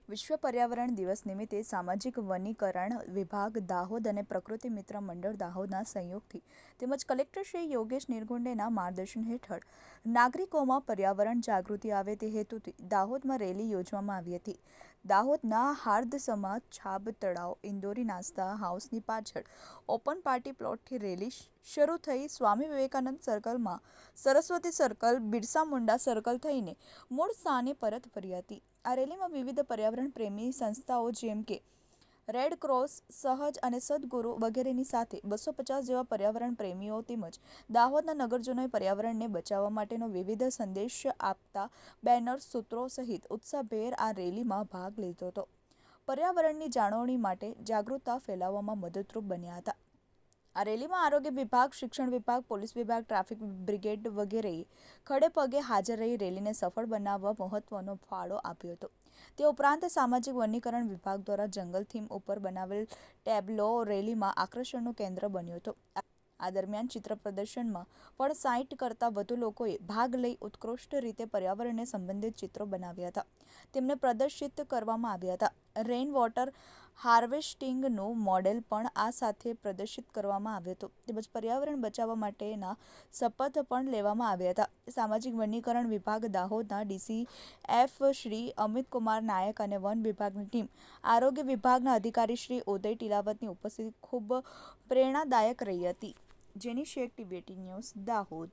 વિશ્વ પર્યાવરણ દિવસ નિમિત્તે સામાજિક વનીકરણ વિભાગ દાહોદ અને પ્રકૃતિ મિત્ર મંડળ દાહોદના સહયોગથી તેમજ કલેક્ટર શ્રી યોગેશ નિરગુંડેના માર્ગદર્શન હેઠળ નાગરિકોમાં પર્યાવરણ જાગૃતિ આવે તે હેતુથી દાહોદમાં રેલી યોજવામાં આવી હતી. દાહોદના હાર્દસમા છાબ તળાવ ઇન્દોરી નાસ્તા હાઉસની પાછળ ઓપન પાર્ટી પ્લોટથી રેલી શરૂ થઈ સ્વામી વિવેકાનંદ સર્કલમાં સરસ્વતી સર્કલ બિરસા મુંડા સર્કલ થઈને મૂળ સ્થાને પરત ફરી હતી. આ રેલીમાં વિવિધ પર્યાવરણ પ્રેમી સંસ્થાઓ જેમ કે રેડ ક્રોસ, સહજ અને સદગુરુ વગેરેની સાથે 250 જેવા પર્યાવરણ પ્રેમીઓ તેમજ દાહોદના નગરજનોએ પર્યાવરણને બચાવવા માટેનો વિવિધ સંદેશ આપતા બેનર્સ, સૂત્રો સહિત ઉત્સાહભેર આ રેલીમાં ભાગ લીધો હતો. પર્યાવરણની જાળવણી માટે જાગૃતતા ફેલાવવામાં મદદરૂપ બન્યા હતા. આ રેલીમાં આરોગ્ય વિભાગ, શિક્ષણ વિભાગ, પોલીસ વિભાગ, ટ્રાફિક બ્રિગેડ વગેરેએ ખડે પગે હાજર રહી રેલીને સફળ બનાવવા મહત્વનો ફાળો આપ્યો હતો. તે ઉપરાંત સામાજિક વનીકરણ વિભાગ દ્વારા જંગલ થીમ ઉપર બનાવેલ ટેબ્લો રેલીમાં આકર્ષણનું કેન્દ્ર બન્યો હતો. આ દરમિયાન ચિત્ર પ્રદર્શનમાં પણ 60 કરતાં વધુ લોકોએ ભાગ લઈ ઉત્કૃષ્ટ રીતે પર્યાવરણને સંબંધિત ચિત્રો બનાવ્યા હતા. તેમને પ્રદર્શિત કરવામાં આવ્યા હતા. રેઇન વોટર હાર્વેસ્ટિંગનું મોડેલ પણ આ સાથે પ્રદર્શિત કરવામાં આવ્યું હતું. તેમજ પર્યાવરણ બચાવવા માટેના શપથ પણ લેવામાં આવ્યા હતા. સામાજિક વનીકરણ વિભાગ દાહોદના DCF શ્રી અમિતકુમાર નાયક અને વન વિભાગની ટીમ, આરોગ્ય વિભાગના અધિકારી શ્રી ઉદય ટીલાવતની ઉપસ્થિતિ ખૂબ પ્રેરણાદાયક રહી હતી. જેની શેખ ટીવી ન્યૂઝ દાહોદ.